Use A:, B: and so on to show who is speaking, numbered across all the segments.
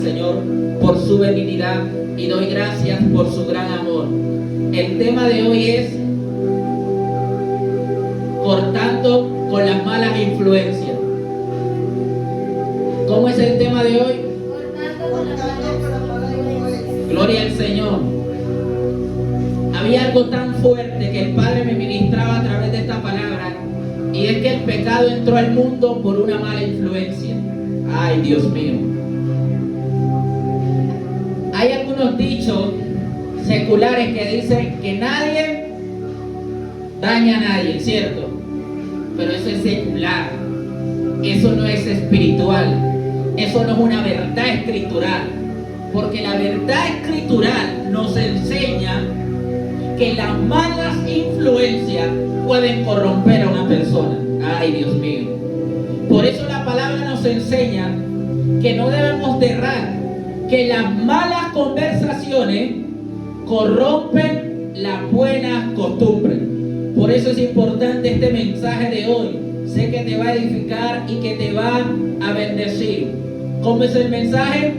A: Señor, por su benignidad y doy gracias por su gran amor. El tema de hoy es cortando con las malas influencias. ¿Cómo es el tema de hoy? Gloria al Señor. Había algo tan fuerte que el Padre me ministraba a través de esta palabra, y es que el pecado entró al mundo por una mala influencia. Ay, Dios mío. Hay algunos dichos seculares que dicen que nadie daña a nadie, ¿cierto? Pero eso es secular, eso no es espiritual, eso no es una verdad escritural, porque la verdad escritural nos enseña que las malas influencias pueden corromper a una persona. Ay, Dios mío. Por eso la palabra nos enseña que no debemos de errar, que las malas conversaciones corrompen las buenas costumbres. Por eso es importante este mensaje de hoy. Sé que te va a edificar y que te va a bendecir. ¿Cómo es el mensaje?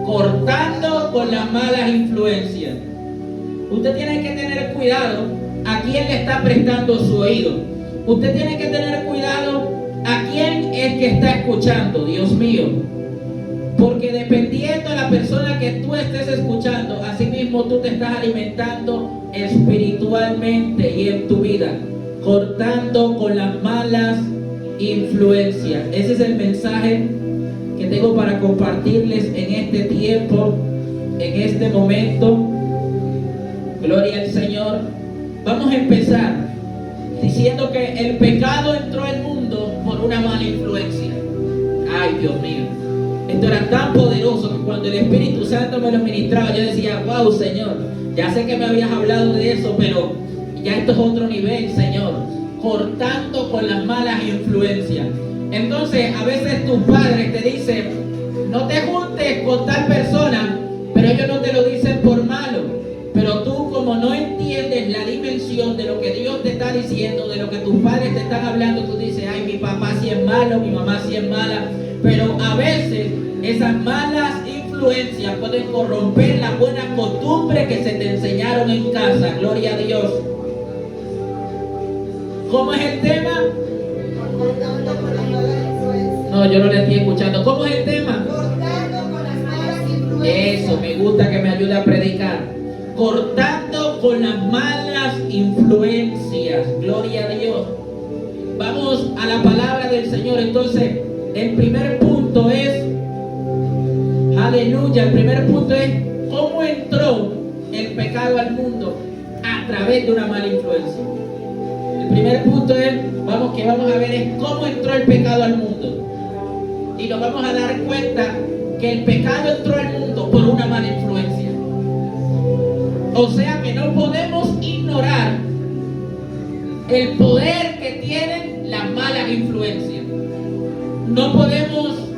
A: Cortando con las malas influencias. Usted tiene que tener cuidado a quién le está prestando su oído. Usted tiene que tener cuidado a quién es que está escuchando, Dios mío. Porque dependiendo de la persona que tú estés escuchando, así mismo tú te estás alimentando espiritualmente y en tu vida, cortando con las malas influencias. Ese es el mensaje que tengo para compartirles en este tiempo, en este momento. Gloria al Señor. Vamos a empezar diciendo que el pecado entró al mundo por una mala influencia. Ay, Dios mío. Esto era tan poderoso que cuando el Espíritu Santo me lo ministraba, yo decía, wow, Señor, ya sé que me habías hablado de eso, pero ya esto es otro nivel, Señor. Cortando con las malas influencias. Entonces, a veces tus padres te dicen, no te juntes con tal persona, pero ellos no te lo dicen por malo. Pero tú, como no entiendes la dimensión de lo que Dios te está diciendo, de lo que tus padres te están hablando, tú dices, ay, mi papá sí es malo, mi mamá sí es mala. Pero a veces esas malas influencias pueden corromper las buenas costumbres que se te enseñaron en casa. Gloria a Dios. ¿Cómo es el tema? No, yo no le estoy escuchando. ¿Cómo es el tema? Eso, me gusta que me ayude a predicar. Cortando con las malas influencias. Gloria a Dios. Vamos a la palabra del Señor. Entonces, el primer punto es, aleluya, el primer punto es cómo entró el pecado al mundo a través de una mala influencia. El primer punto es, vamos a ver es cómo entró el pecado al mundo. Y nos vamos a dar cuenta que el pecado entró al mundo por una mala influencia. O sea que no podemos ignorar el poder que tienen las malas influencias. No podemos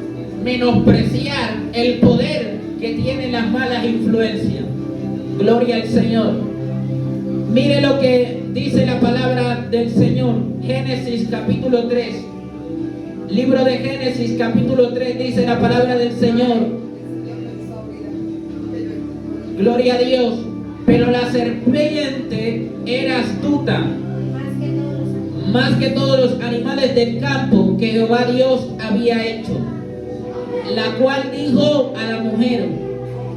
A: menospreciar el poder que tienen las malas influencias. Gloria al Señor. Mire lo que dice la palabra del Señor. Génesis capítulo 3. Libro de Génesis capítulo 3 dice la palabra del Señor. Gloria a Dios. Pero la serpiente era astuta, más que todos los animales del campo que Jehová Dios había hecho, la cual dijo a la mujer,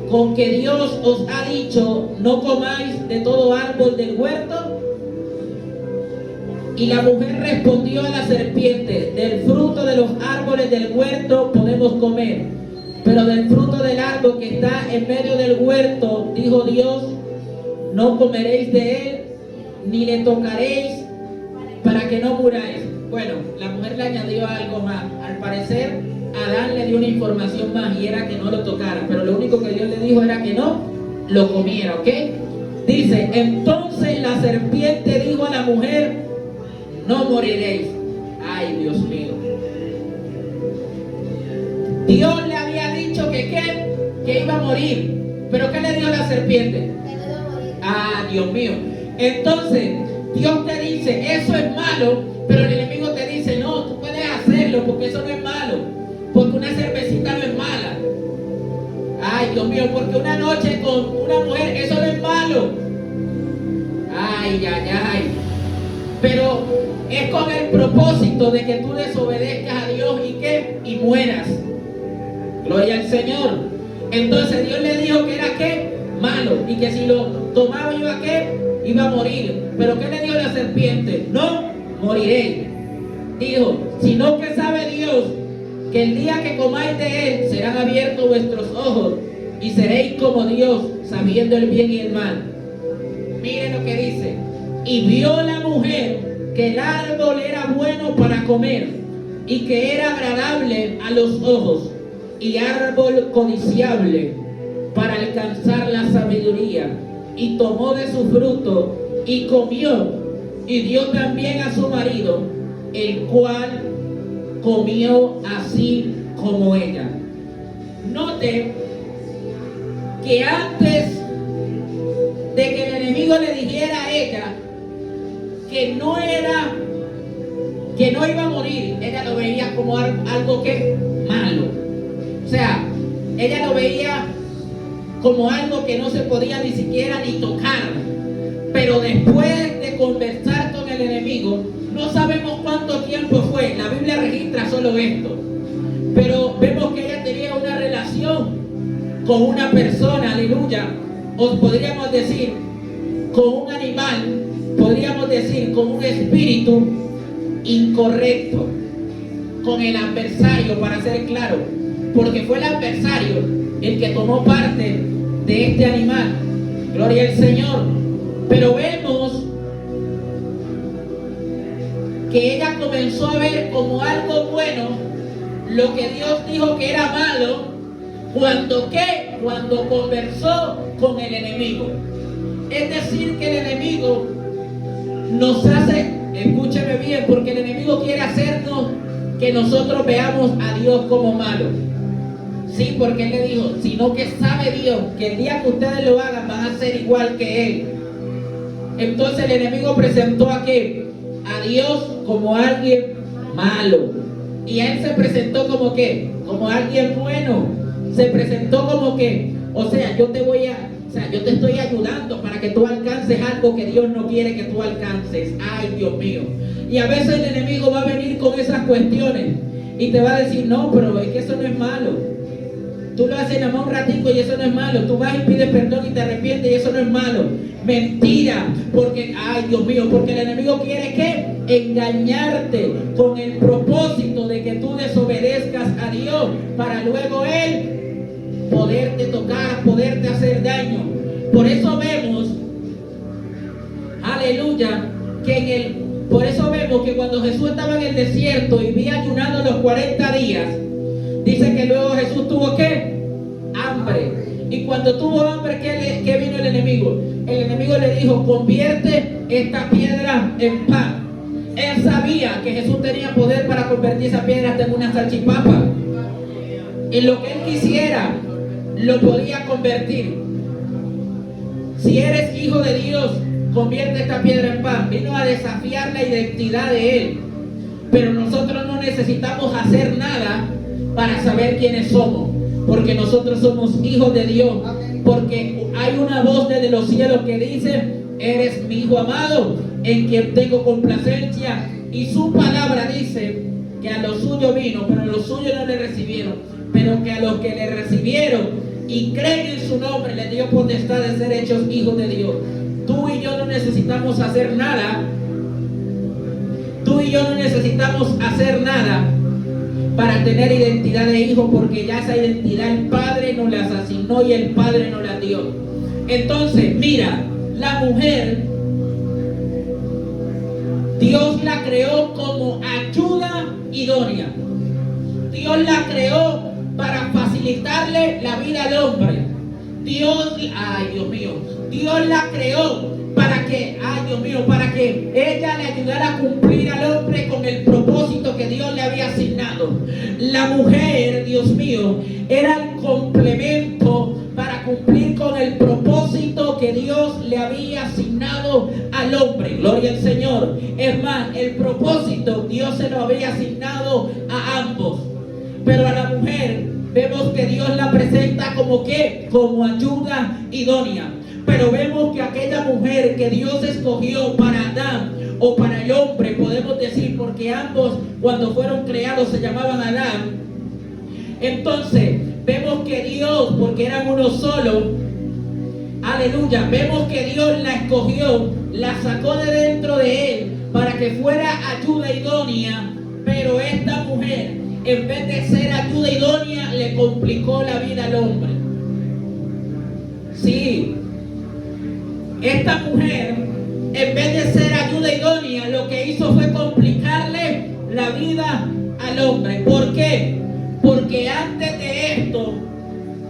A: con que Dios os ha dicho, no comáis de todo árbol del huerto. Y la mujer respondió a la serpiente, del fruto de los árboles del huerto podemos comer, pero del fruto del árbol que está en medio del huerto, dijo Dios, no comeréis de él, ni le tocaréis, para que no muráis. Bueno, la mujer le añadió algo más. Al parecer, Adán le dio una información más, y era que no lo tocara. Pero lo único que Dios le dijo era que no lo comiera, ¿ok? Dice, entonces la serpiente dijo a la mujer, no moriréis. Ay, Dios mío. Dios le había dicho que iba a morir. ¿Pero qué le dijo la serpiente? Ah, Dios mío. Entonces, Dios te dice, eso es malo, pero el enemigo te dice, no, tú puedes hacerlo porque eso no es malo, porque una cervecita no es mala. Ay, Dios mío, porque una noche con una mujer, eso no es malo. Ay, ay, ay. Pero es con el propósito de que tú desobedezcas a Dios y que mueras. Gloria al Señor. Entonces Dios le dijo que era ¿qué? Malo, y que si lo tomaba iba ¿qué? Iba a morir. Pero ¿qué le dijo la serpiente? No moriré. Dijo, sino que sabe Dios que el día que comáis de él serán abiertos vuestros ojos y seréis como Dios, sabiendo el bien y el mal. Miren lo que dice. Y vio la mujer que el árbol era bueno para comer y que era agradable a los ojos y árbol codiciable para alcanzar la sabiduría, y tomó de su fruto y comió, y dio también a su marido, el cual comió así como ella. Note que antes de que el enemigo le dijera a ella que no iba a morir, ella lo veía como algo que malo. O sea, ella lo veía como algo que no se podía ni siquiera ni tocar. Pero después de conversar con el enemigo, no sabemos cuánto tiempo fue, la Biblia registra solo esto, pero vemos que ella tenía una relación con una persona, aleluya, o podríamos decir con un animal, podríamos decir con un espíritu incorrecto, con el adversario, para ser claro, porque fue el adversario el que tomó parte de este animal. Gloria al Señor. Pero vemos que ella comenzó a ver como algo bueno lo que Dios dijo que era malo, cuando conversó con el enemigo. Es decir, que el enemigo nos hace, escúcheme bien, porque el enemigo quiere hacernos que nosotros veamos a Dios como malo. Sí, porque él le dijo, sino que sabe Dios que el día que ustedes lo hagan van a ser igual que él. Entonces el enemigo presentó a Dios como alguien malo, y a él se presentó como como alguien bueno. Se presentó como yo te estoy ayudando para que tú alcances algo que Dios no quiere que tú alcances. Ay, Dios mío. Y a veces el enemigo va a venir con esas cuestiones y te va a decir, no, pero es que eso no es malo. Tú lo haces nada más un ratico y eso no es malo. Tú vas y pides perdón y te arrepientes y eso no es malo. Mentira. Porque, ay, Dios mío, porque el enemigo quiere engañarte con el propósito de que tú desobedezcas a Dios para luego él poderte tocar, poderte hacer daño. Por eso vemos, aleluya, por eso vemos que cuando Jesús estaba en el desierto y había ayunado los 40 días, dice que luego Jesús tuvo hambre. Y cuando tuvo hambre, ¿qué vino el enemigo? El enemigo le dijo, convierte esta piedra en pan. Él sabía que Jesús tenía poder para convertir esa piedra en una salchipapa. En lo que él quisiera, lo podía convertir. Si eres hijo de Dios, convierte esta piedra en pan. Vino a desafiar la identidad de él. Pero nosotros no necesitamos hacer nada para saber quiénes somos, porque nosotros somos hijos de Dios, porque hay una voz desde los cielos que dice, eres mi hijo amado, en quien tengo complacencia, y su palabra dice que a los suyos vino, pero a los suyos no le recibieron, pero que a los que le recibieron y creen en su nombre, le dio potestad de ser hechos hijos de Dios. Tú y yo no necesitamos hacer nada, para tener identidad de hijo, porque ya esa identidad el Padre nos las asignó y el Padre nos la dio. Entonces, mira, la mujer, Dios la creó como ayuda idónea. Dios la creó para facilitarle la vida al hombre. Dios la creó para que ella le ayudara a cumplir al hombre con el propósito que Dios le había asignado. La mujer, Dios mío, era el complemento para cumplir con el propósito que Dios le había asignado al hombre. Gloria al Señor. Es más, el propósito Dios se lo había asignado a ambos, pero a la mujer vemos que Dios la presenta como ¿qué? Como ayuda idónea. Pero vemos que aquella mujer que Dios escogió para Adán o para el hombre, podemos decir, porque ambos cuando fueron creados se llamaban Adán. Entonces vemos que Dios, porque eran uno solo, aleluya, vemos que Dios la escogió, la sacó de dentro de él para que fuera ayuda idónea. Pero esta mujer, en vez de ser ayuda idónea, le complicó la vida al hombre. Sí, esta mujer, en vez de ser ayuda idónea, lo que hizo fue complicarle la vida al hombre. ¿Por qué? Porque antes de esto,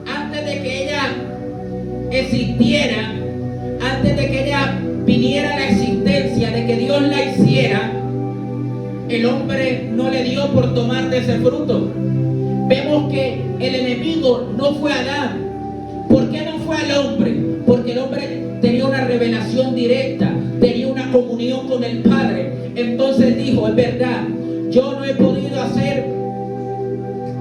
A: antes de que ella existiera, antes de que ella viniera a la existencia, de que Dios la hiciera, el hombre no le dio por tomar de ese fruto. Vemos que el enemigo no fue Adán. ¿Por qué no fue al hombre? Porque el hombre tenía una revelación directa, tenía una comunión con el Padre. Entonces dijo, es verdad, yo no he podido hacer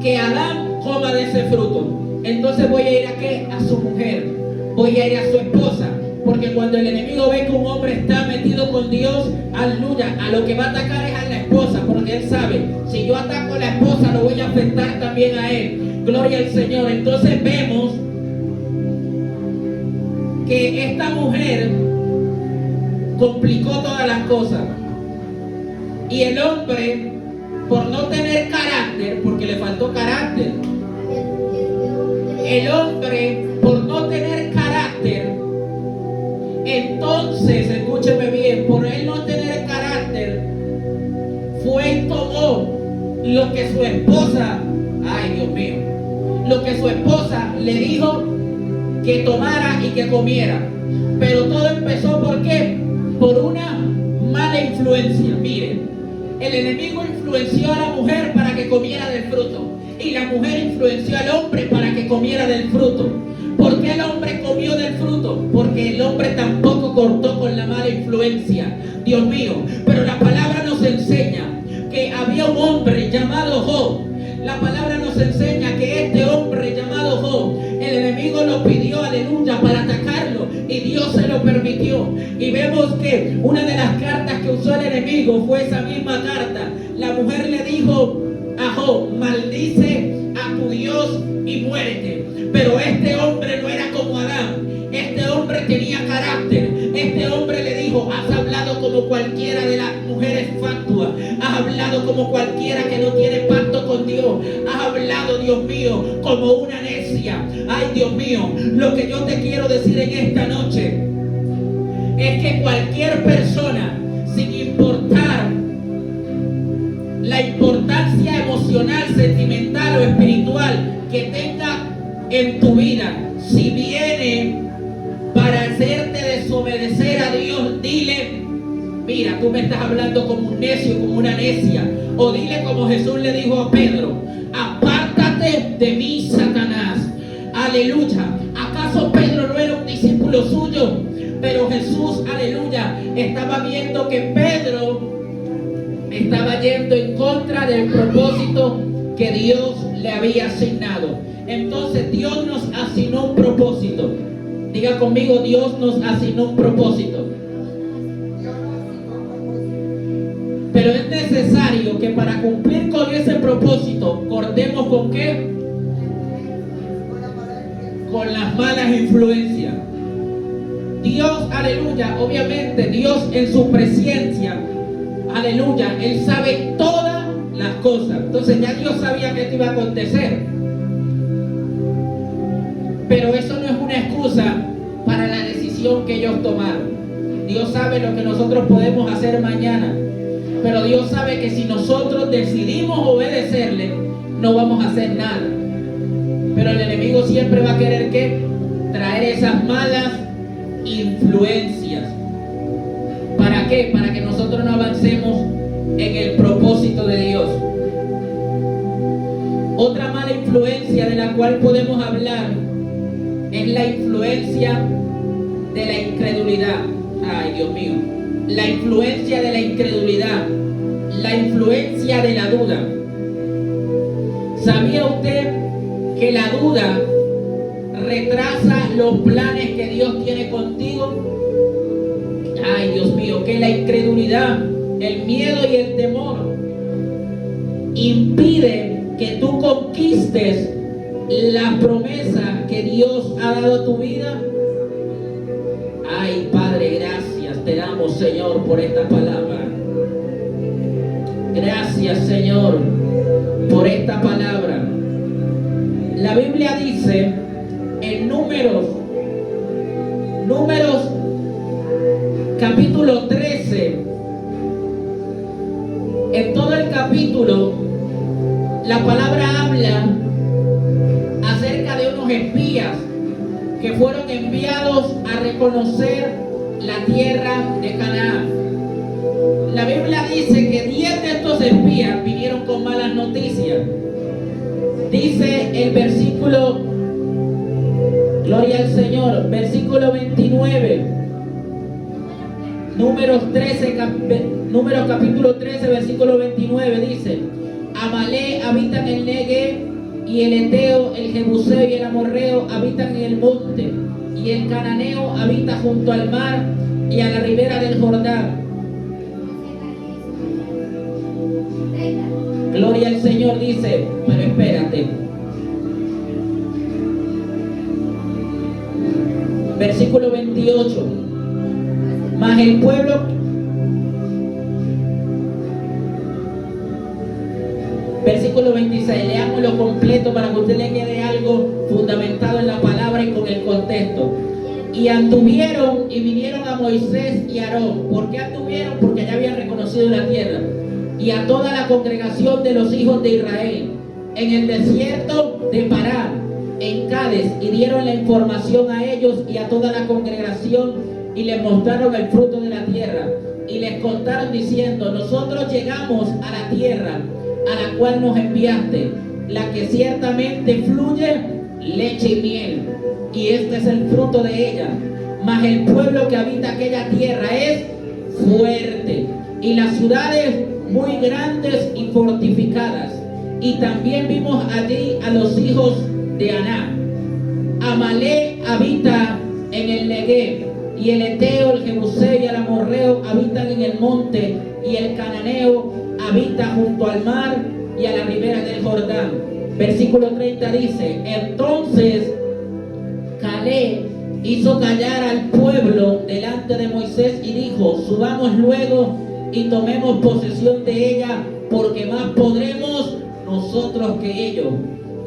A: que Adán coma de ese fruto. Entonces voy a ir a ¿qué? A su mujer, voy a ir a su esposa. Porque cuando el enemigo ve que un hombre está metido con Dios, aleluya, a lo que va a atacar es a la esposa, porque él sabe, si yo ataco a la esposa lo voy a afectar también a él. Gloria al Señor. Entonces vemos que esta mujer complicó todas las cosas. Y el hombre, por no tener carácter, porque le faltó carácter, el hombre, por no tener carácter, entonces, escúcheme bien, por él no tener carácter, fue y tomó lo que su esposa, ay Dios mío, lo que su esposa le dijo que tomara y que comiera. Pero todo empezó ¿por qué? Por una mala influencia. Miren, el enemigo influenció a la mujer para que comiera del fruto, y la mujer influenció al hombre para que comiera del fruto. ¿Por qué el hombre comió del fruto? Porque el hombre tampoco cortó con la mala influencia. Dios mío, pero la palabra nos enseña que había un hombre llamado Job. La palabra nos enseña que este hombre llamado Job, el enemigo lo pidió, aleluya, para atacarlo, y Dios se lo permitió. Y vemos que una de las cartas que usó el enemigo fue esa misma carta. La mujer le dijo a Job, maldice a tu Dios y muérete. Pero este hombre no era como Adán. Este hombre tenía carácter. Este hombre le dijo, has hablado como cualquiera de las mujeres fatuas. Has hablado como cualquiera que no tiene pacto con Dios. Has hablado, Dios mío, como una necia. Ay, Dios mío, lo que yo te quiero decir en esta noche es que cualquier persona, sin importar la importancia emocional, sentimental o espiritual que tenga en tu vida, si viene para hacerte desobedecer a Dios, dile, mira, tú me estás hablando como un necio, como una necia. O dile como Jesús le dijo a Pedro, apártate de mí, Satanás. Aleluya. ¿Acaso Pedro no era un discípulo suyo? Pero Jesús, aleluya, estaba viendo que Pedro estaba yendo en contra del propósito que Dios le había asignado. Entonces Dios nos asignó un propósito. Diga conmigo, Dios nos asignó un propósito. Pero es necesario que para cumplir con ese propósito, cortemos ¿con qué? Con las malas influencias. Dios, aleluya, obviamente Dios en su presencia, aleluya, Él sabe todas las cosas. Entonces ya Dios sabía que esto iba a acontecer. Pero eso no es una excusa para la decisión que ellos tomaron. Dios sabe lo que nosotros podemos hacer mañana. Pero Dios sabe que si nosotros decidimos obedecerle, no vamos a hacer nada. Pero el enemigo siempre va a querer ¿qué? Traer esas malas influencias. ¿Para qué? Para que nosotros no avancemos en el propósito de Dios. Otra mala influencia de la cual podemos hablar es la influencia de la incredulidad. Ay, Dios mío. La influencia de la incredulidad. La influencia de la duda. ¿Sabía usted que la duda retrasa los planes que Dios tiene contigo. Ay, Dios mío, que la incredulidad, el miedo y el temor impiden que tú conquistes la promesa que Dios ha dado a tu vida. Ay, Padre, gracias te damos, Señor, por esta palabra. Gracias, Señor, por esta palabra. La Biblia dice en Números capítulo 13, en todo el capítulo, la palabra habla acerca de unos espías que fueron enviados a reconocer la tierra de Canaán. La Biblia dice que 10 de estos espías vinieron con malas noticias. Dice el versículo, gloria al Señor, versículo 29, Números capítulo 13, versículo 29, dice: Amalek habita en el Negev, y el Eteo, el Jebuseo y el Amorreo habitan en el monte, y el Cananeo habita junto al mar y a la ribera del Jordán. Gloria al Señor, dice, pero espérate. Versículo 28. Mas el pueblo, versículo 26, leámoslo completo para que usted le quede algo fundamentado en la palabra y con el contexto. Y anduvieron y vinieron a Moisés y a Aarón. ¿Por qué anduvieron? Porque ya habían reconocido la tierra. Y a toda la congregación de los hijos de Israel en el desierto de Parán, en Cádiz, y dieron la información a ellos y a toda la congregación, y les mostraron el fruto de la tierra, y les contaron diciendo: nosotros llegamos a la tierra a la cual nos enviaste, la que ciertamente fluye leche y miel, y este es el fruto de ella. Mas el pueblo que habita aquella tierra es fuerte, y las ciudades muy grandes y fortificadas. Y también vimos allí a los hijos de Aná. Amalek habita en el Negev, y el Eteo, el Jebuseo y el Amorreo habitan en el monte, y el Cananeo habita junto al mar y a la ribera del Jordán. Versículo 30 dice: entonces Caleb hizo callar al pueblo delante de Moisés y dijo: subamos luego y tomemos posesión de ella, porque más podremos nosotros que ellos.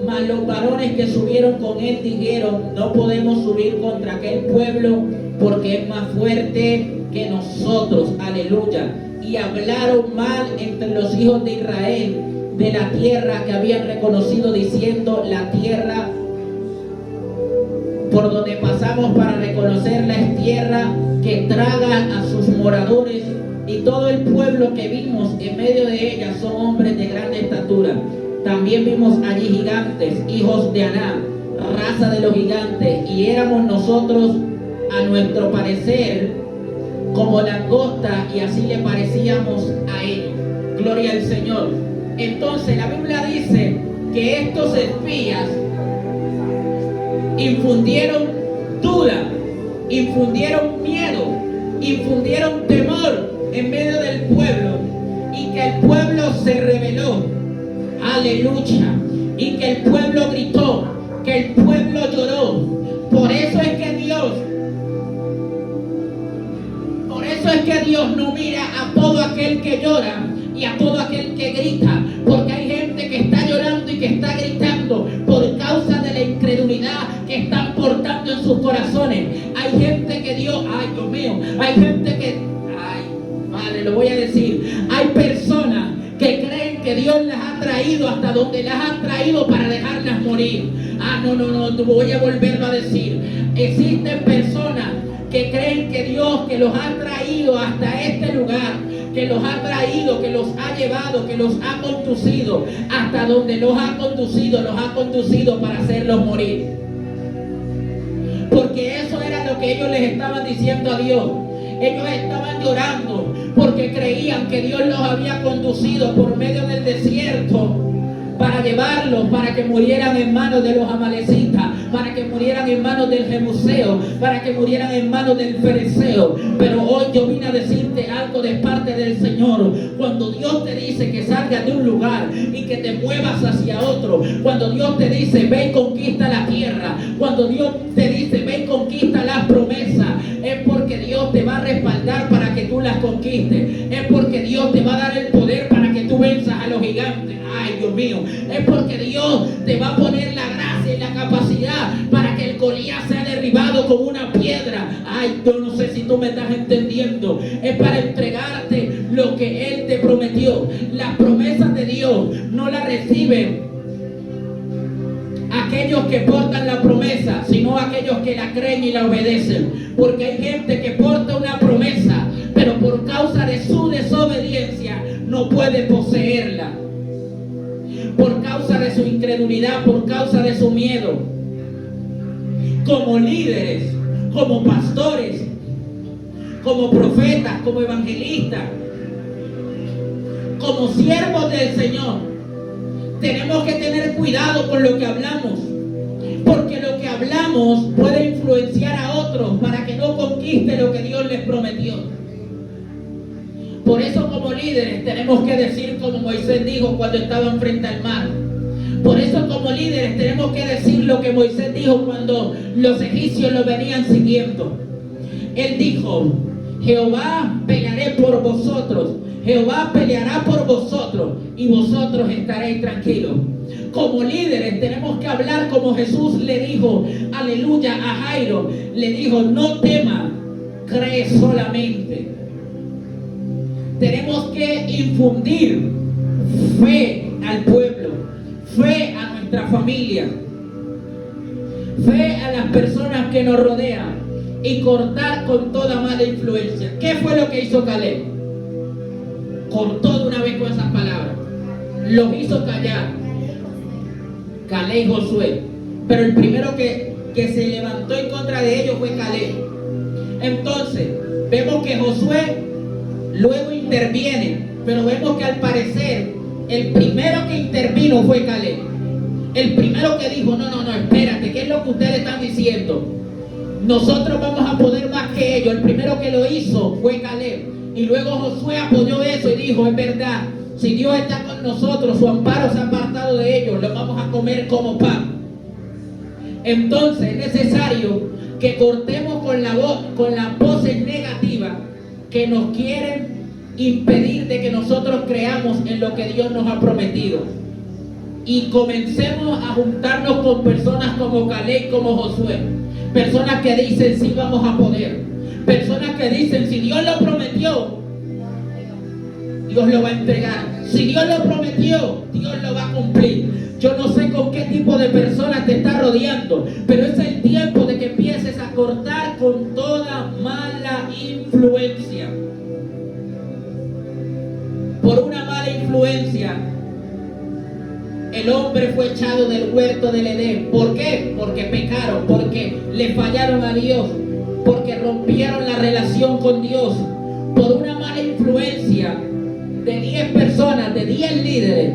A: Mas los varones que subieron con él dijeron: no podemos subir contra aquel pueblo, porque es más fuerte que nosotros. Aleluya. Y hablaron mal entre los hijos de Israel de la tierra que habían reconocido, diciendo: la tierra por donde pasamos para reconocerla es tierra que traga a sus moradores, y todo el pueblo que vimos en medio de ella son hombres de grande estatura. También vimos allí gigantes, hijos de Aná, raza de los gigantes, y éramos nosotros a nuestro parecer como langosta, y así le parecíamos a ellos. Gloria al Señor. Entonces la Biblia dice que estos espías infundieron duda, infundieron miedo, infundieron temor en medio del pueblo, y que el pueblo se rebeló. Aleluya. Y que el pueblo gritó, que el pueblo lloró. Por eso es que Dios no mira a todo aquel que llora y a todo aquel que grita, porque hay gente que está llorando y que está gritando por causa de la incredulidad que están portando en sus corazones. Hay gente que Dios, ay Dios mío, hay gente que, ay Padre, lo voy a decir, hay personas que creen que Dios las ha traído hasta donde las ha traído para dejarlas morir. No, voy a volverlo a decir. Existen personas que creen que Dios, que los ha traído hasta este lugar, que los ha traído, que los ha llevado, que los ha conducido hasta donde los ha conducido para hacerlos morir. Porque eso era lo que ellos les estaban diciendo a Dios. Ellos estaban llorando porque creían que Dios los había conducido por medio del desierto para llevarlos, para que murieran en manos de los amalecitas, para que murieran en manos del jebuseo, para que murieran en manos del fereceo. Pero hoy yo vine a decirte algo de parte del Señor. Cuando Dios te dice que salgas de un lugar y que te muevas hacia otro, cuando Dios te dice ve y conquista la tierra, cuando Dios te dice ve y conquista las promesas, es porque Dios te va a respaldar para que tú las conquistes, es porque Dios te va a dar el poder para que tú venzas a los gigantes. Ay, Dios mío, es porque Dios te va a poner la gracia y la capacidad para que el Goliat sea derribado con una piedra. Ay, yo no sé si tú me estás entendiendo. Es para entregarte lo que Él te prometió. Las promesas de Dios no las reciben aquellos que portan la promesa, sino aquellos que la creen y la obedecen. Porque hay gente que porta una promesa, pero por causa de su desobediencia no puede poseerla. Por causa de su incredulidad, por causa de su miedo. Como líderes, como pastores, como profetas, como evangelistas, como siervos del Señor, tenemos que tener cuidado con lo que hablamos, porque lo que hablamos puede influenciar a otros para que no conquiste lo que Dios les prometió. Por eso como líderes tenemos que decir como Moisés dijo cuando estaban frente al mar. Por eso como líderes tenemos que decir lo que Moisés dijo cuando los egipcios lo venían siguiendo. Él dijo: Jehová pelearé por vosotros, Jehová peleará por vosotros y vosotros estaréis tranquilos. Como líderes tenemos que hablar como Jesús le dijo, aleluya, a Jairo. Le dijo: no temas, cree solamente. Tenemos que infundir fe al pueblo, fe a nuestra familia, fe a las personas que nos rodean y cortar con toda mala influencia. ¿Qué fue lo que hizo Caleb? Cortó de una vez con esas palabras, los hizo callar. Caleb y Josué, pero el primero que se levantó en contra de ellos fue Caleb. Entonces vemos que Josué luego interviene, pero vemos que al parecer el primero que intervino fue Caleb. El primero que dijo: no, espérate, ¿qué es lo que ustedes están diciendo? Nosotros vamos a poder más que ellos. El primero que lo hizo fue Caleb. Y luego Josué apoyó eso y dijo: es verdad, si Dios está con nosotros, su amparo se ha apartado de ellos, lo vamos a comer como pan. Entonces es necesario que cortemos con las voces negativas que nos quieren impedir de que nosotros creamos en lo que Dios nos ha prometido. Y comencemos a juntarnos con personas como Caleb, como Josué. Personas que dicen: sí, vamos a poder. Personas que dicen: si Dios lo prometió, Dios lo va a entregar. Si Dios lo prometió, Dios lo va a cumplir. Yo no sé con qué tipo de personas te está rodeando, pero es el tiempo de que empieces a cortar con toda mala influencia. Por una mala influencia, el hombre fue echado del huerto del Edén. ¿Por qué? Porque pecaron, porque le fallaron a Dios, porque rompieron la relación con Dios. Por una mala influencia de 10 personas, de 10 líderes,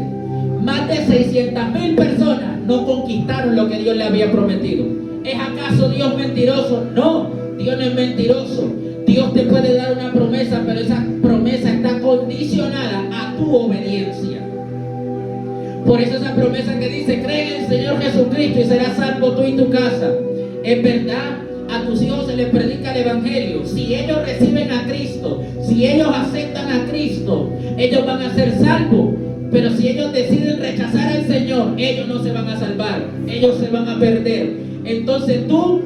A: más de 600,000 personas no conquistaron lo que Dios le había prometido. ¿Es acaso Dios mentiroso? No, Dios no es mentiroso. Dios te puede dar una promesa, pero esa promesa está condicionada a tu obediencia. Por eso esa promesa que dice: cree en el Señor Jesucristo y serás salvo tú y tu casa. Es verdad, a tus hijos se les predica el Evangelio. Si ellos reciben a Cristo, si ellos aceptan a Cristo, ellos van a ser salvos. Pero si ellos deciden rechazar al Señor, ellos no se van a salvar, ellos se van a perder. Entonces tú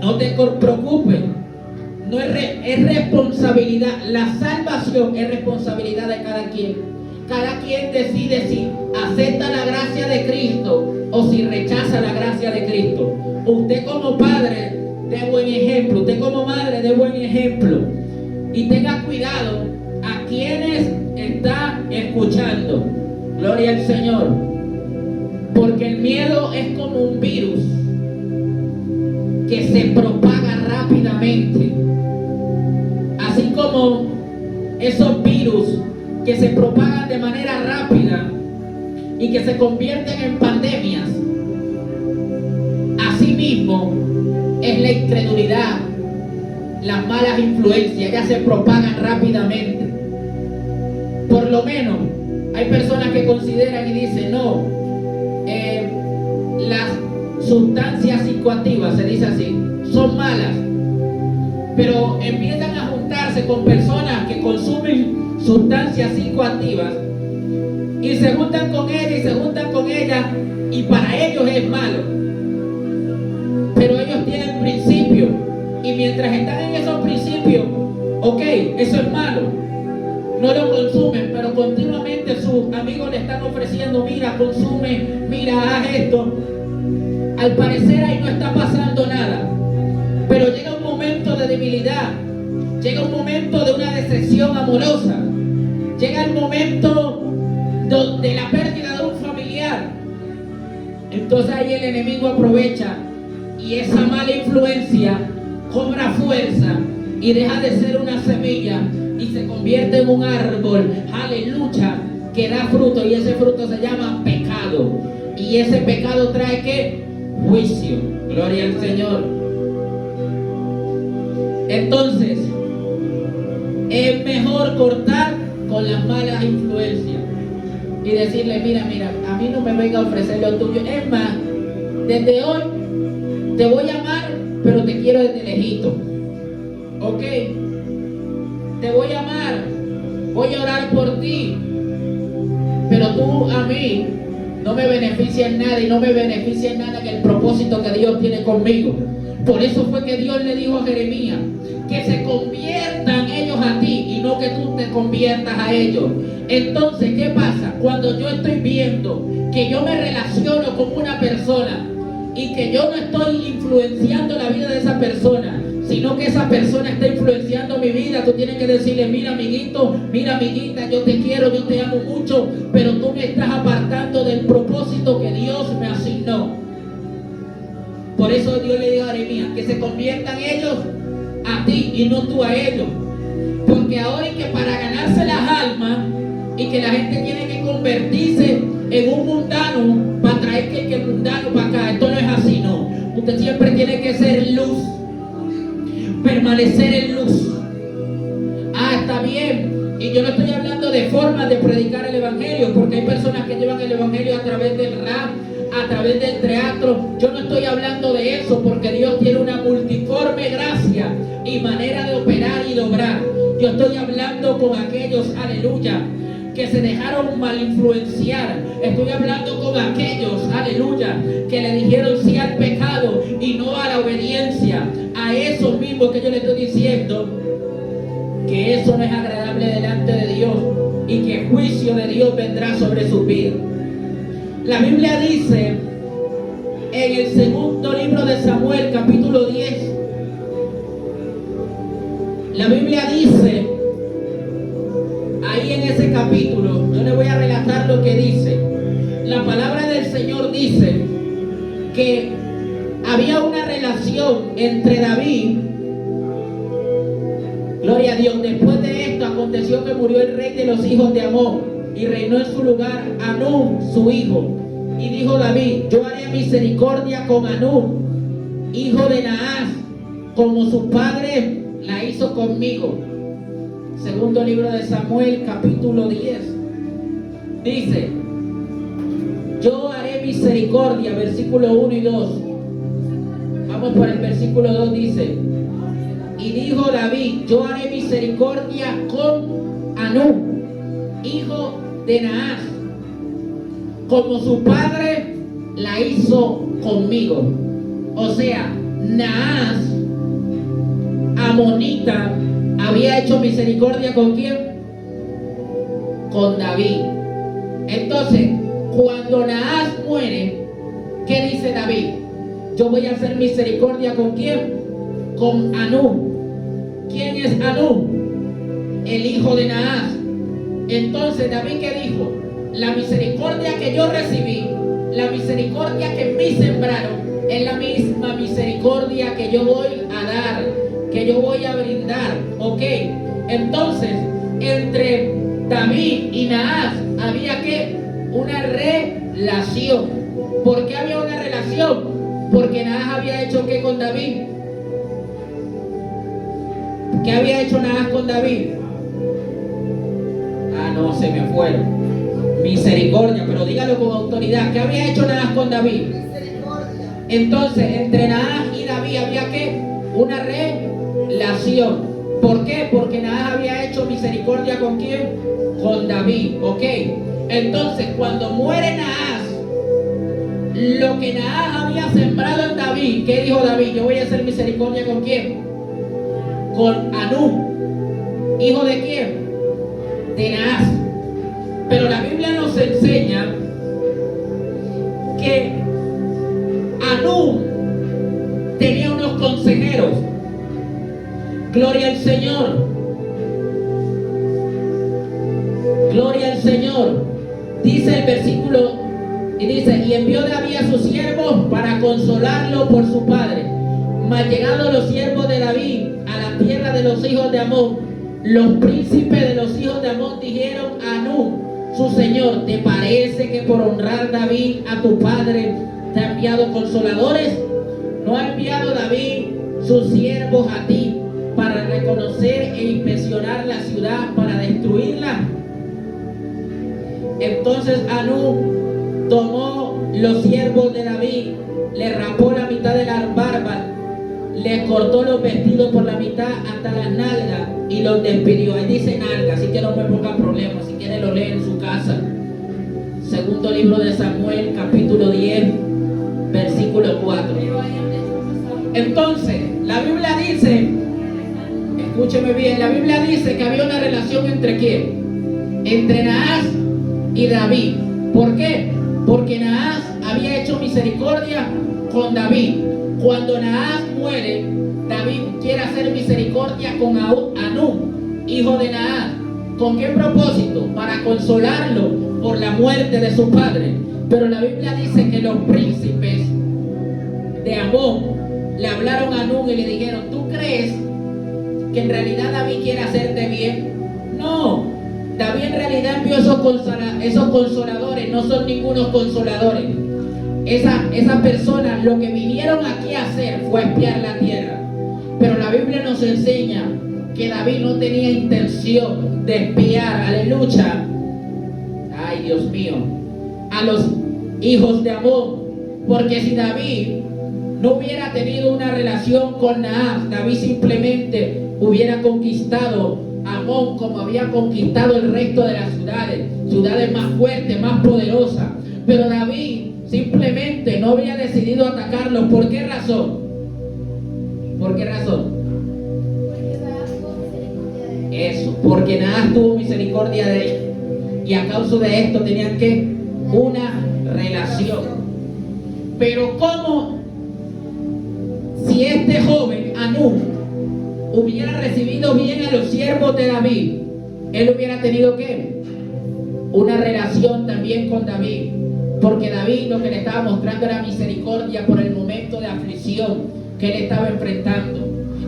A: no te preocupes. No es responsabilidad. La salvación es responsabilidad de cada quien. Cada quien decide si acepta la gracia de Cristo o si rechaza la gracia de Cristo. Usted como padre dé buen ejemplo. Usted como madre dé buen ejemplo. Y tenga cuidado a quienes está escuchando. Gloria al Señor. Porque el miedo es como un virus que se propaga rápidamente. Así como esos virus que se propagan de manera rápida y que se convierten en pandemias. Asimismo, es la incredulidad, las malas influencias, ya se propagan rápidamente. Por lo menos, hay personas que consideran y dicen, no, las sustancias psicoactivas, se dice así, son malas, pero empiezan a juntarse con personas que consumen sustancias psicoactivas y se juntan con ella y se juntan con ella, y para ellos es malo, pero ellos tienen principios, y mientras están en esos principios, ok, eso es malo, no lo consumen, pero continuamente sus amigos le están ofreciendo, mira, consume, mira, haz esto. Al parecer ahí no está pasando nada, pero llega un momento de debilidad, llega un momento de una decepción amorosa, llega el momento de la pérdida de un familiar. Entonces ahí el enemigo aprovecha y esa mala influencia cobra fuerza y deja de ser una semilla y se convierte en un árbol, aleluya, que da fruto, y ese fruto se llama pecado, y ese pecado trae ¿qué? Juicio. Gloria al Señor. Entonces es mejor cortar con las malas influencias y decirle, mira, a mí no me venga a ofrecer lo tuyo, es más, desde hoy te voy a amar, pero te quiero desde lejito, ok, te voy a amar, voy a orar por ti, pero tú a mí no me beneficia en nada, y no me beneficia en nada en el propósito que Dios tiene conmigo. Por eso fue que Dios le dijo a Jeremías que se conviertan ellos a ti y no que tú te conviertas a ellos. Entonces, ¿qué pasa? Cuando yo estoy viendo que yo me relaciono con una persona y que yo no estoy influenciando la vida de esa persona, sino que esa persona está influenciando mi vida, tú tienes que decirle, mira amiguito, mira amiguita, yo te quiero, yo te amo mucho, pero tú me estás apartando del propósito que Dios me asignó. Por eso Dios le dijo a Jeremías que se conviertan ellos a ti y no tú a ellos, porque ahora es que para ganarse las almas y que la gente tiene que convertirse en un mundano para traer que el mundano para acá, esto no es así, no. Usted siempre tiene que ser luz, permanecer en luz. Está bien, y yo no estoy hablando de formas de predicar el evangelio, porque hay personas que llevan el evangelio a través del rap, a través del teatro. Yo no estoy hablando de eso, porque Dios tiene una multiforme gracia y manera de operar y de obrar. Yo estoy hablando con aquellos, aleluya, que se dejaron mal influenciar. Estoy hablando con aquellos, aleluya, que le dijeron sí al pecado y no a la obediencia. A esos mismos que yo le estoy diciendo que eso no es agradable delante de Dios y que el juicio de Dios vendrá sobre sus vidas. La Biblia dice en el segundo libro de Samuel, capítulo 10, la Biblia dice ahí en ese capítulo, yo le voy a relatar lo que dice. La palabra del Señor dice que había una relación entre David, gloria a Dios. Después de esto aconteció que murió el rey de los hijos de Amón y reinó en su lugar Anún, su hijo. Y dijo David, yo haré misericordia con Anún, hijo de Naas, como su padre la hizo conmigo. Segundo libro de Samuel, capítulo 10. Dice, yo haré misericordia, versículo 1 y 2. Vamos por el versículo 2, dice, y dijo David, yo haré misericordia con Anún, hijo de Naas, como su padre la hizo conmigo. O sea, Naas, amonita, había hecho misericordia ¿con quién? Con David. Entonces, cuando Naas muere, ¿qué dice David? Yo voy a hacer misericordia ¿con quién? Con Anún. ¿Quién es Anún? El hijo de Naas. Entonces David, ¿qué dijo? La misericordia que yo recibí, la misericordia que me sembraron, es la misma misericordia que yo voy a dar, que yo voy a brindar. Ok, entonces entre David y Naas había que una relación. ¿Por qué había una relación? Porque Naas había hecho ¿qué con David? ¿Qué había hecho Naas con David? Ah, no, se me fueron. Misericordia, pero dígalo con autoridad. ¿Qué había hecho Naas con David? Misericordia. Entonces, entre Naas y David había ¿qué? Una relación. ¿Por qué? Porque Naas había hecho misericordia ¿con quién? Con David, ¿ok? Entonces, cuando muere Naas, lo que Naas había sembrado en David, ¿qué dijo David? Yo voy a hacer misericordia ¿con quién? Con Anú. ¿Hijo de quién? De Naas. Pero la Biblia nos enseña que Anú tenía unos consejeros. Gloria al Señor. Gloria al Señor. Dice el versículo, y dice, y envió David a sus siervos para consolarlo por su padre. Mas llegados los siervos de David a la tierra de los hijos de Amón, los príncipes de los hijos de Amón dijeron a Anú, su señor, ¿te parece que por honrar David a tu padre te ha enviado consoladores? ¿No ha enviado David sus siervos a ti para reconocer e inspeccionar la ciudad, para destruirla? Entonces Anú tomó los siervos de David, le rapó la mitad de las barbas, le cortó los vestidos por la mitad hasta las nalgas y los despidió. Ahí dice nalgas, así que no me ponga problemas, si quiere lo lee en su casa. Segundo libro de Samuel, capítulo 10, versículo 4. Entonces, la Biblia dice, escúcheme bien, la Biblia dice que había una relación entre ¿quién? Entre Naas y David. ¿Por qué? Porque Naas había hecho misericordia con David. Cuando Naas muere, David quiere hacer misericordia con Anú, hijo de Naas. ¿Con qué propósito? Para consolarlo por la muerte de su padre. Pero la Biblia dice que los príncipes de Amón le hablaron a Anú y le dijeron, ¿tú crees que en realidad David quiere hacerte bien? No, David en realidad envió esos consoladores, no son ningunos consoladores. Esas personas lo que vinieron aquí a hacer fue espiar la tierra. Pero la Biblia nos enseña que David no tenía intención de espiar, aleluya, ay Dios mío, a los hijos de Amón. Porque si David no hubiera tenido una relación con Naas, David simplemente hubiera conquistado Amón como había conquistado el resto de las ciudades más fuertes, más poderosas. Pero David simplemente no había decidido atacarlos. ¿Por qué razón? ¿Por qué razón? Eso, porque Naas tuvo misericordia de ellos. Y a causa de esto tenían que una relación. Pero ¿cómo si este joven, Anú, hubiera recibido bien a los siervos de David? Él hubiera tenido ¿qué? Una relación también con David. Porque David lo que le estaba mostrando era misericordia por el momento de aflicción que él estaba enfrentando.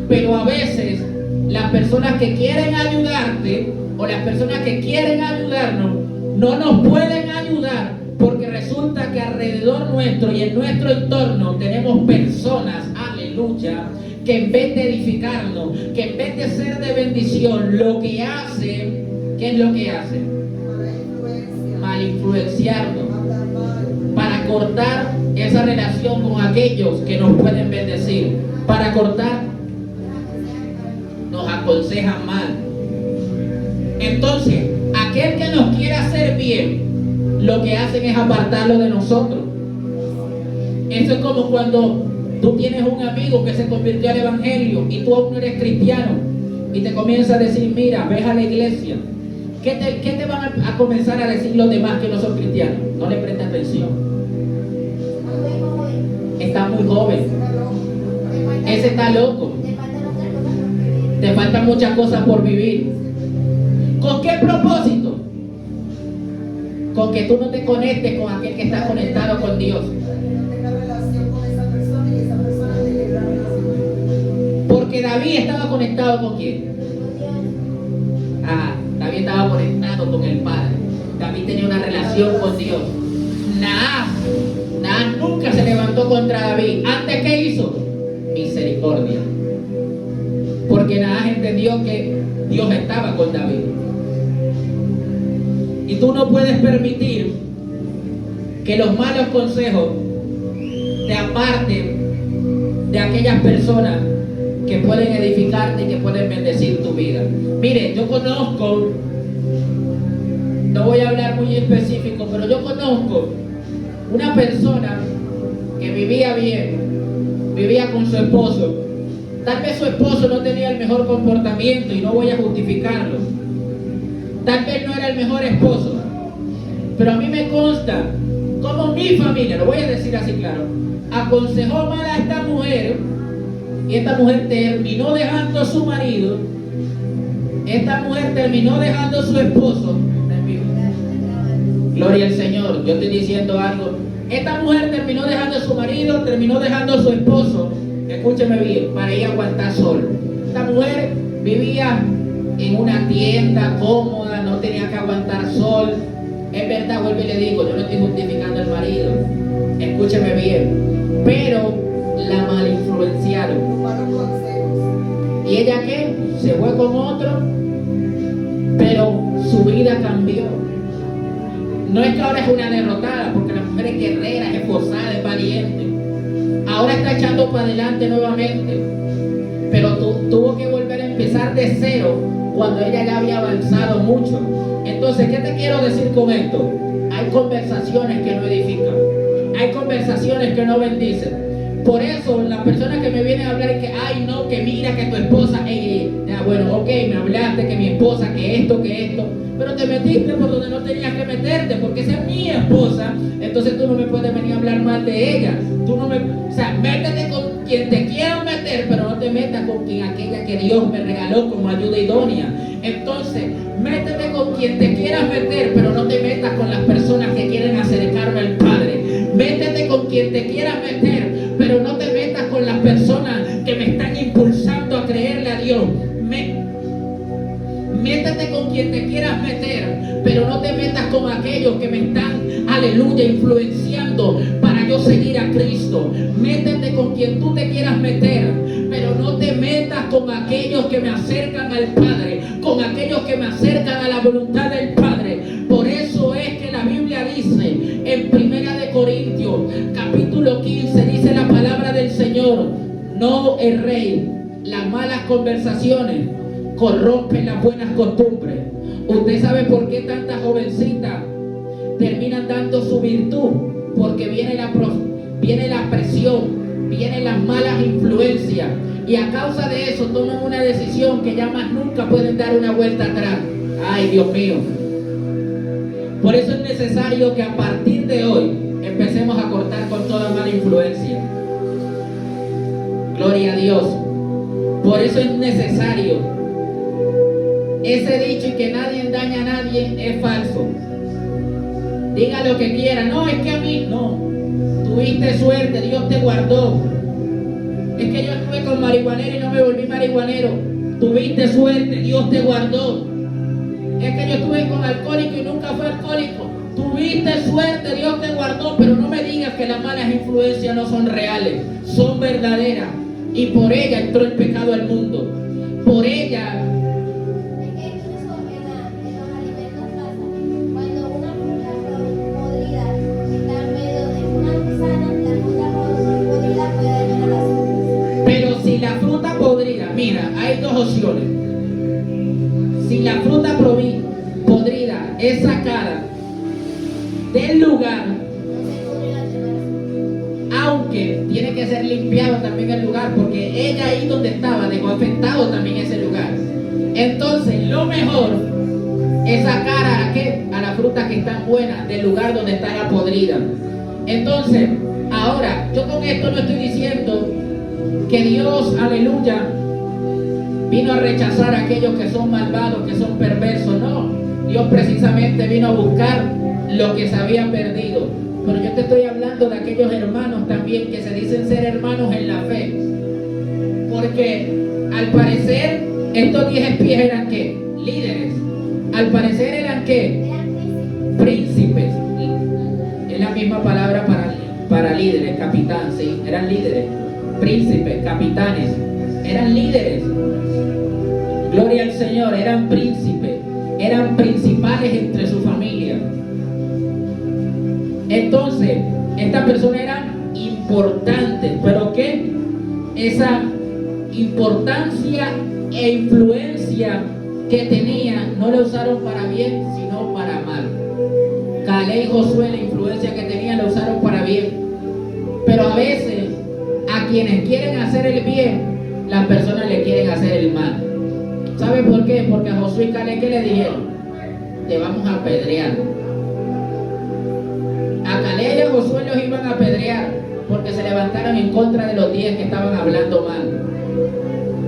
A: Pero a veces las personas que quieren ayudarte o las personas que quieren ayudarnos no nos pueden ayudar, porque resulta que alrededor nuestro y en nuestro entorno tenemos personas, aleluya, que en vez de edificarnos, que en vez de ser de bendición, lo que hacen, ¿qué es lo que hacen? Mal influenciarnos, para cortar esa relación con aquellos que nos pueden bendecir, para cortar, nos aconsejan mal. Entonces, aquel que nos quiere hacer bien, lo que hacen es apartarlo de nosotros. Eso es como cuando tú tienes un amigo que se convirtió al evangelio y tú aún no eres cristiano y te comienza a decir, mira, ve a la iglesia. ¿Qué te van a comenzar a decir los demás que no son cristianos? No le prestes atención. Está muy joven. Ese está loco. Te faltan muchas cosas por vivir. ¿Con qué propósito? Con que tú no te conectes con aquel que está conectado con Dios. Porque David estaba conectado con quién. David estaba conectado con el Padre. David tenía una relación con Dios. Naas nunca se levantó contra David. ¿Antes qué hizo? Misericordia. Porque Naas entendió que Dios estaba con David. Y tú no puedes permitir que los malos consejos te aparten de aquellas personas que pueden edificarte y que pueden bendecir tu vida. Mire, yo conozco, no voy a hablar muy específico, pero yo conozco una persona que vivía bien, vivía con su esposo. Tal vez su esposo no tenía el mejor comportamiento y no voy a justificarlo. Tal vez no era el mejor esposo, pero a mí me consta como mi familia, lo voy a decir así claro, aconsejó mal a esta mujer y esta mujer terminó dejando a su marido, esta mujer terminó dejando a su esposo. Gloria al Señor, yo estoy diciendo algo. Esta mujer terminó dejando a su marido, terminó dejando a su esposo, escúcheme bien, para ir a aguantar sol. Esta mujer vivía en una tienda cómoda, no tenía que aguantar sol. Es verdad, vuelvo y le digo, yo no estoy justificando al marido, escúcheme bien, pero la malinfluenciaron. ¿Y ella qué? Se fue con otro, pero su vida cambió. No es que ahora es una derrotada, porque la mujer es guerrera, es esforzada, es valiente. Ahora está echando para adelante nuevamente, pero tuvo que volver a empezar de cero cuando ella ya había avanzado mucho. Entonces, ¿qué te quiero decir con esto? Hay conversaciones que no edifican, hay conversaciones que no bendicen. Por eso las personas que me vienen a hablar que, ay no, que mira que tu esposa, bueno, ok, me hablaste que mi esposa, que esto, pero te metiste por donde no tenías que meterte, porque esa es mi esposa, entonces tú no me puedes venir a hablar mal de ella. O sea, métete con quien te quiera meter, pero no te metas con quien aquella que Dios me regaló como ayuda idónea. Entonces, métete con quien te quieras meter, pero no te metas con las personas que quieren acercarme al Padre. Métete con quien te quieras meter, pero no te metas con las personas que me están impulsando a creerle a Dios. Métete con quien te quieras meter, pero no te metas con aquellos que me están, aleluya, influenciando para yo seguir a Cristo. Métete con quien tú te quieras meter, pero no te metas con aquellos que me acercan al Padre, con aquellos que me acercan a la voluntad del Padre. Por eso es que la Biblia dice en 1 Corintios capítulo 15, dice la palabra del Señor: no erréis, las malas conversaciones corrompen las buenas costumbres. Usted sabe por qué tantas jovencitas terminan dando su virtud, porque viene la presión, vienen las malas influencias, y a causa de eso toman una decisión que ya más nunca pueden dar una vuelta atrás. Ay, Dios mío. Por eso es necesario que a partir de hoy empecemos a cortar con toda mala influencia. Gloria a Dios. Por eso es necesario. Ese dicho y que nadie daña a nadie es falso. Diga lo que quiera. No, es que a mí no. Tuviste suerte, Dios te guardó. Es que yo estuve con marihuanero y no me volví marihuanero. Tuviste suerte, Dios te guardó. Es que yo estuve con alcohólico y nunca fui alcohólico. Tuviste suerte, Dios te guardó. Pero no me digas que las malas influencias no son reales, son verdaderas. Y por ella entró el pecado al mundo. Por ella. Pero si la fruta podrida, mira, hay dos opciones. Si la fruta podrida es sacada del lugar, aunque tiene que ser limpiado también el lugar, porque ella ahí donde estaba dejó afectado también ese lugar. Entonces lo mejor es sacar a la fruta que está buena del lugar donde está la podrida. Entonces, ahora, yo con esto no estoy diciendo que Dios, aleluya, vino a rechazar a aquellos que son malvados, que son perversos. No, Dios precisamente vino a buscar lo que se había perdido. Pero yo te estoy hablando de aquellos hermanos también que se dicen ser hermanos en la fe. Porque al parecer estos 10 espías eran ¿qué? Líderes. Al parecer eran ¿qué? para líderes, capitán, sí, eran líderes, príncipes, capitanes, eran líderes. Gloria al Señor, eran príncipes, eran principales entre su familia. Entonces, estas personas eran importantes, pero ¿qué? Esa importancia e influencia que tenían no la usaron para bien, sino para mal. Caleb y Josué, la influencia que tenían la usaron para bien, pero a veces a quienes quieren hacer el bien, las personas le quieren hacer el mal. ¿Sabe por qué? Porque a Josué y Caleb, ¿qué le dijeron? Te vamos a apedrear. A Caleb y a Josué los iban a apedrear porque se levantaron en contra de los 10 que estaban hablando mal.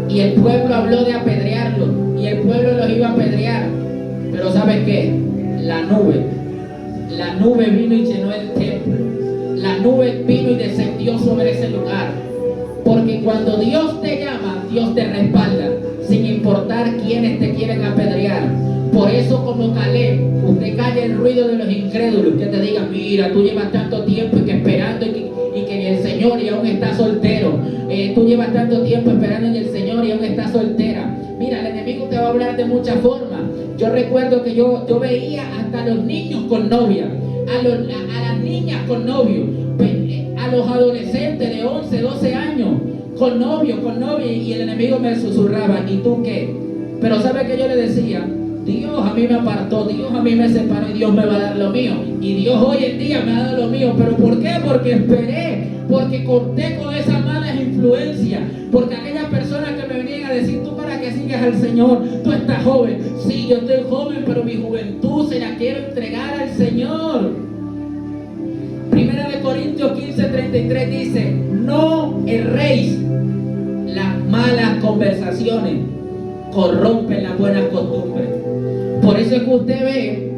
A: Y el pueblo habló de apedrearlos, y el pueblo los iba a apedrear. Pero ¿sabes qué? La nube vino y llenó el templo. La nube vino y descendió sobre ese lugar. Porque cuando Dios te llama, Dios te respalda, sin importar quiénes te quieren apedrear. Por eso, como Caleb, usted calle el ruido de los incrédulos que te digan, mira, tú llevas tanto tiempo y que esperando y que en el Señor y aún estás soltero. Tú llevas tanto tiempo esperando en el Señor y aún estás soltera. Mira, el enemigo te va a hablar de muchas formas. Yo recuerdo que yo veía hasta los niños con novia, a las niñas con novio, a los adolescentes de 11, 12 años con novio, y el enemigo me susurraba, ¿y tú qué? Pero ¿sabe qué yo le decía? Dios a mí me apartó, Dios a mí me separó y Dios me va a dar lo mío. Y Dios hoy en día me ha dado lo mío. ¿Pero por qué? Porque esperé, porque corté con esa mala influencia, porque aquellas personas que me venían a decir, ¿tú para qué sigues al Señor? Tú estás joven. Sí, yo estoy joven, pero mi juventud se la quiero entregar al Señor. Primera de Corintios 15:33 dice, no erréis. Las malas conversaciones corrompen las buenas costumbres. Por eso es que usted ve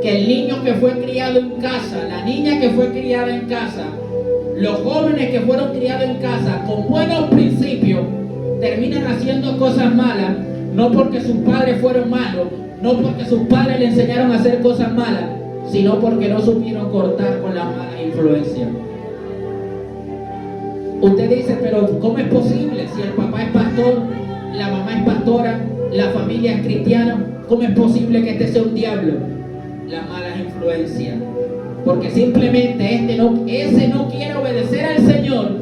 A: que el niño que fue criado en casa, la niña que fue criada en casa, los jóvenes que fueron criados en casa con buenos principios, terminan haciendo cosas malas, no porque sus padres fueron malos, no porque sus padres le enseñaron a hacer cosas malas, sino porque no supieron cortar con la mala influencia. Usted dice, pero ¿cómo es posible? Si el papá es pastor, la mamá es pastora, la familia es cristiana, ¿cómo es posible que este sea un diablo? La mala influencia. Porque simplemente ese no quiere obedecer al Señor,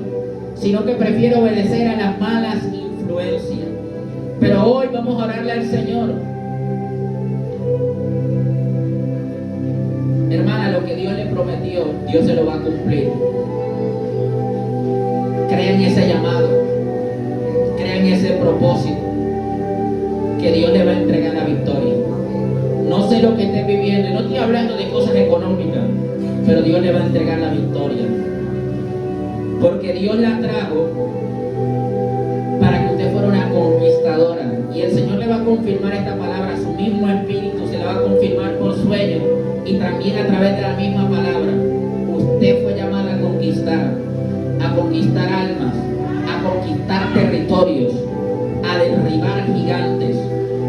A: sino que prefiere obedecer a las malas influencias. Pero hoy vamos a orarle al Señor. Hermana, lo que Dios le prometió, Dios se lo va a cumplir. Crea en ese llamado, crea en ese propósito, que Dios le va a entregar la victoria. No sé lo que esté viviendo, y no estoy hablando de cosas económicas, pero Dios le va a entregar la victoria. Porque Dios la trajo para que usted fuera una conquistadora. Y el Señor le va a confirmar esta palabra, su mismo espíritu se la va a confirmar por sueño y también a través de la misma palabra. Usted fue llamada a conquistar almas, a conquistar territorios, a derribar gigantes.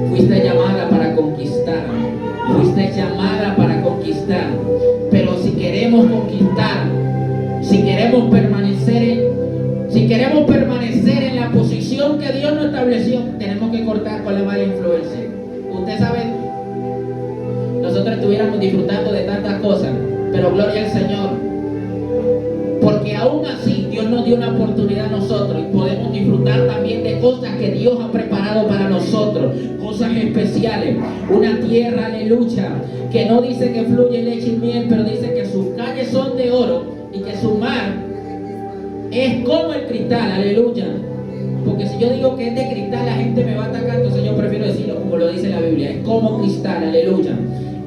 A: Fuiste llamada para conquistar, fuiste llamada para conquistar. Pero si queremos conquistar, si queremos permanecer en la posición que Dios nos estableció, tenemos que cortar con la mala influencia. Usted sabe, nosotros estuviéramos disfrutando de tantas cosas, pero gloria al Señor, porque aún así Dios nos dio una oportunidad a nosotros y podemos disfrutar también de cosas que Dios ha preparado para nosotros, cosas especiales, una tierra, aleluya, que no dice que fluye leche y miel, pero dice que sus calles son de oro y que su mar es como el cristal, aleluya. Porque si yo digo que es de cristal, la gente me va a atacar, entonces yo prefiero decirlo como lo dice la Biblia, es como cristal, aleluya.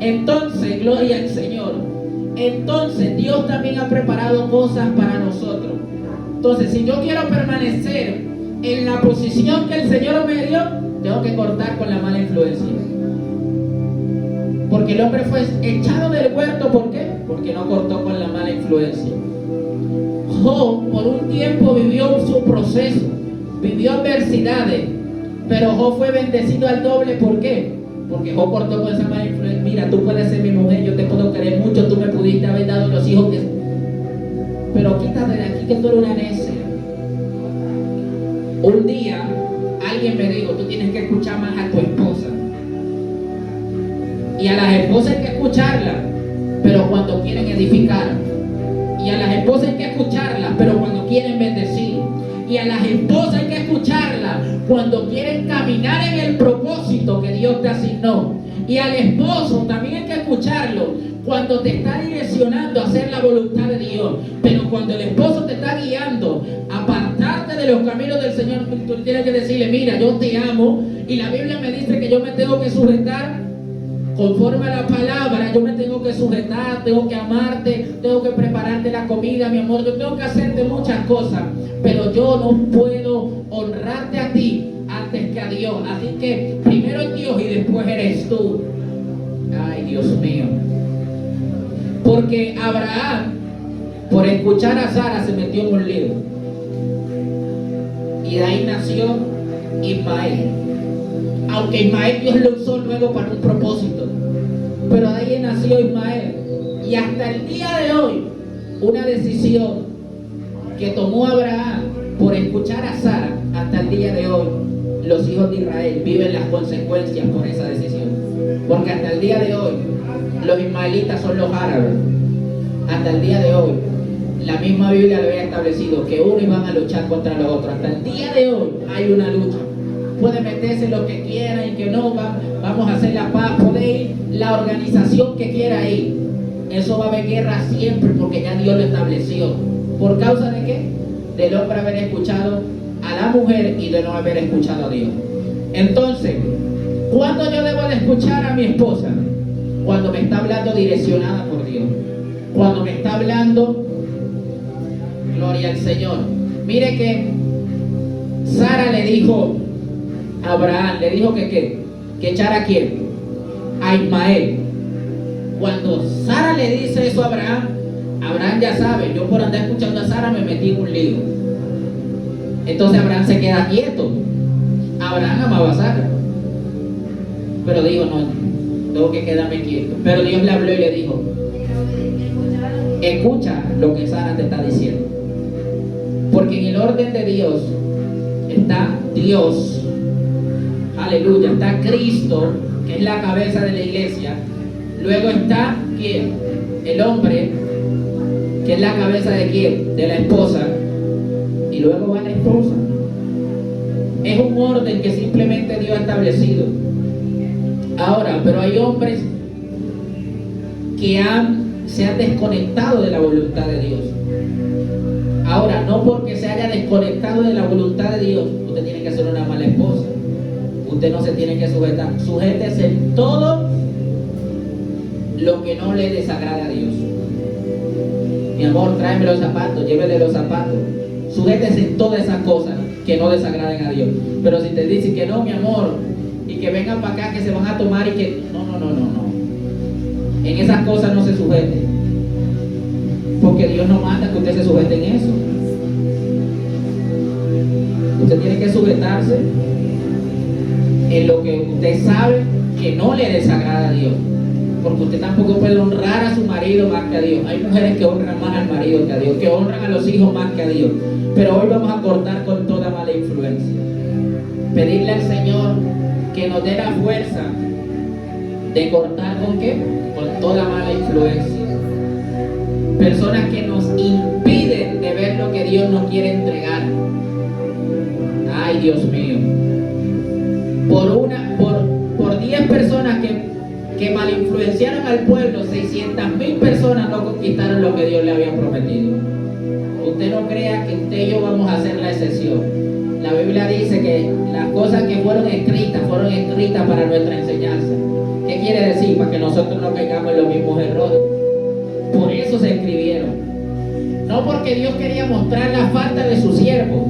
A: Entonces, gloria al Señor. Entonces, Dios también ha preparado cosas para nosotros. Entonces, si yo quiero permanecer en la posición que el Señor me dio, tengo que cortar con la mala influencia. Porque el hombre fue echado del huerto, ¿por qué? Porque no cortó con la mala influencia. Job por un tiempo vivió su proceso, vivió adversidades, pero Job fue bendecido al doble. ¿Por qué? Porque Job cortó con esa mala influencia. Mira, tú puedes ser mi mujer, yo te puedo querer mucho, tú me pudiste haber dado los hijos que... pero quítate de aquí que tú eres una necia. Un día alguien me dijo, tú tienes que escuchar más a tu esposa. Y a las esposas hay que escucharlas, pero cuando quieren edificar. Y a las esposas hay que escucharlas, pero cuando quieren bendecir. Y a las esposas hay que escucharlas cuando quieren caminar en el propósito que Dios te asignó. Y al esposo también hay que escucharlo cuando te está direccionando a hacer la voluntad de Dios. Pero cuando el esposo te está guiando a apartarte de los caminos del Señor, tú tienes que decirle, mira, yo te amo. Y la Biblia me dice que yo me tengo que sujetar conforme a la palabra. Yo me tengo que sujetar, tengo que amarte, tengo que prepararte la comida, mi amor. Yo tengo que hacerte muchas cosas, pero yo no puedo honrarte a ti antes que a Dios. Así que primero es Dios y después eres tú. Ay, Dios mío. Porque Abraham, por escuchar a Sara, se metió en un lío. Y de ahí nació Ismael. Aunque Ismael Dios lo usó luego para un propósito, pero de ahí nació Ismael. Y hasta el día de hoy, una decisión que tomó Abraham por escuchar a Sara, hasta el día de hoy los hijos de Israel viven las consecuencias por esa decisión. Porque hasta el día de hoy los ismaelitas son los árabes. Hasta el día de hoy la misma Biblia lo había establecido, que uno iban a luchar contra los otros. Hasta el día de hoy hay una lucha. Puede meterse lo que quiera y que no, vamos a hacer la paz. Puede ir la organización que quiera ir. Eso va a haber guerra siempre porque ya Dios lo estableció. ¿Por causa de qué? Del hombre haber escuchado a la mujer y de no haber escuchado a Dios. Entonces, ¿cuándo yo debo de escuchar a mi esposa? Cuando me está hablando direccionada por Dios. Cuando me está hablando, gloria al Señor. Mire que Sara le dijo a Abraham, le dijo que echara a quién, a Ismael. Cuando Sara le dice eso a Abraham, Abraham ya sabe, yo por andar escuchando a Sara me metí en un lío. Entonces Abraham se queda quieto. Abraham amaba a Sara, pero dijo, no, tengo que quedarme quieto. Pero Dios le habló y le dijo, escucha lo que Sara te está diciendo, porque en el orden de Dios está Dios, aleluya, está Cristo, que es la cabeza de la iglesia. Luego está ¿quién? El hombre, que es la cabeza de ¿quién? De la esposa. Y luego va la esposa. Es un orden que simplemente Dios ha establecido. Ahora, pero hay hombres que se han desconectado de la voluntad de Dios. Ahora, no porque se haya desconectado de la voluntad de Dios, usted tiene que ser una mala esposa. Usted no se tiene que sujetar. Sujétese en todo lo que no le desagrade a Dios. Mi amor, tráeme los zapatos, llévele los zapatos. Sujétese en todas esas cosas que no desagraden a Dios. Pero si te dicen que no, mi amor, y que vengan para acá, que se van a tomar y que... No. En esas cosas no se sujete. Porque Dios no manda que usted se sujete en eso. Usted tiene que sujetarse en lo que usted sabe que no le desagrada a Dios. Porque usted tampoco puede honrar a su marido más que a Dios. Hay mujeres que honran más al marido que a Dios, que honran a los hijos más que a Dios. Pero hoy vamos a cortar con toda mala influencia. Pedirle al Señor que nos dé la fuerza de cortar ¿con qué? Con toda mala influencia. Personas que nos impiden de ver lo que Dios nos quiere entregar. Ay, Dios mío. Por 10 personas que mal influenciaron al pueblo, 600,000 personas no conquistaron lo que Dios le había prometido. Usted no crea que usted y yo vamos a hacer la excepción. La Biblia dice que las cosas que fueron escritas para nuestra enseñanza. ¿Qué quiere decir? Para que nosotros no caigamos en los mismos errores. Por eso se escribieron. No porque Dios quería mostrar la falta de su siervo,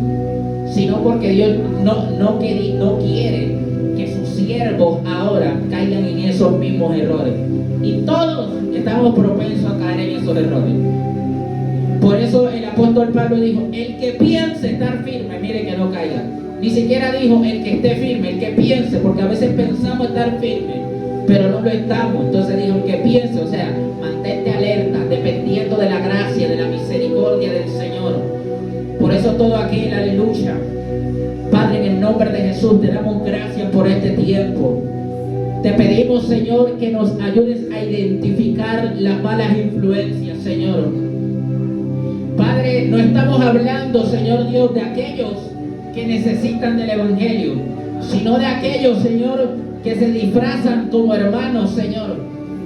A: sino porque Dios no quiere que sus siervos ahora caigan en esos mismos errores. Y todos estamos propensos a caer en esos errores. Por eso el apóstol Pablo dijo, el que piense estar firme, mire que no caiga. Ni siquiera dijo el que esté firme, el que piense, porque a veces pensamos estar firme, pero no lo estamos. Entonces dijo el que piense, o sea, mantente alerta, dependiendo de la gracia, de la misericordia de del Señor. Por eso todo aquel, aleluya. Padre, en el nombre de Jesús te damos gracias por este tiempo. Te pedimos, Señor, que nos ayudes a identificar las malas influencias, Señor. Padre, no estamos hablando, Señor Dios, de aquellos que necesitan del Evangelio, sino de aquellos, Señor, que se disfrazan como hermanos, Señor,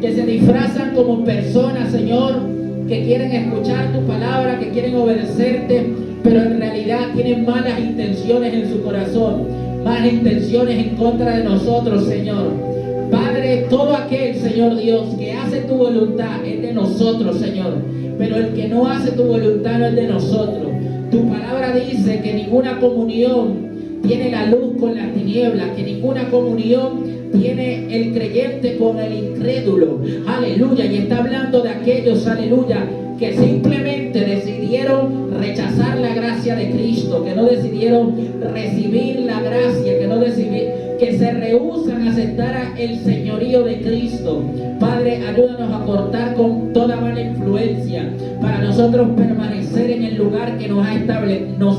A: que se disfrazan como personas, Señor, que quieren escuchar tu palabra, que quieren obedecerte, pero en realidad tienen malas intenciones en su corazón, malas intenciones en contra de nosotros, Señor. Padre, todo aquel, Señor Dios, que hace tu voluntad es de nosotros, Señor, pero el que no hace tu voluntad no es de nosotros. Tu palabra dice que ninguna comunión tiene la luz con las tinieblas, que ninguna comunión tiene el creyente con el incrédulo. Aleluya. Y está hablando de aquellos, aleluya, que simplemente decidieron rechazar la gracia de Cristo, que no decidieron recibir la gracia, que se rehúsan a aceptar el señorío de Cristo. Padre, ayúdanos a cortar con toda mala influencia para nosotros permanecer en el lugar que nos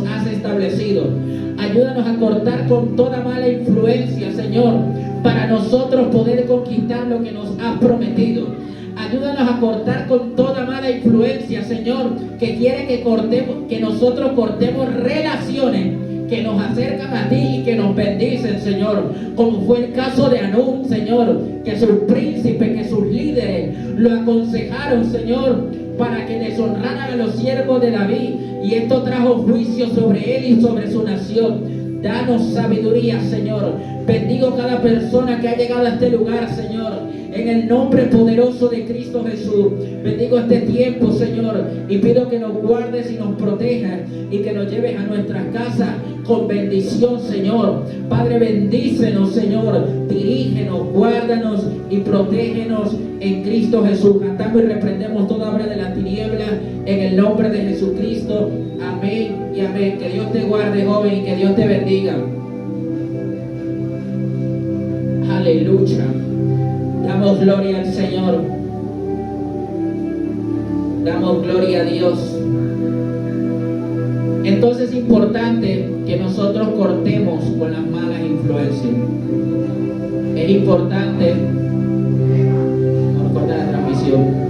A: has establecido. Ayúdanos a cortar con toda mala influencia, Señor, para nosotros poder conquistar lo que nos has prometido. Ayúdanos a cortar con toda mala influencia, Señor, que quiere que nosotros cortemos relaciones que nos acercan a ti y que nos bendicen, Señor, como fue el caso de Anún, Señor, que sus príncipes, que sus líderes lo aconsejaron, Señor, para que deshonraran a los siervos de David, y esto trajo juicio sobre él y sobre su nación. Danos sabiduría, Señor. Bendigo cada persona que ha llegado a este lugar, Señor, en el nombre poderoso de Cristo Jesús. Bendigo este tiempo, Señor, y pido que nos guardes y nos protejas y que nos lleves a nuestras casas con bendición, Señor. Padre, bendícenos, Señor. Dirígenos, guárdanos y protégenos en Cristo Jesús. Atamos y reprendemos toda obra de la tiniebla en el nombre de Jesucristo. Amén y amén. Que Dios te guarde, joven, y que Dios te bendiga. Aleluya. Damos gloria al Señor. Damos gloria a Dios. Entonces es importante que nosotros cortemos con las malas influencias. Es importante. Vamos a cortar la transmisión.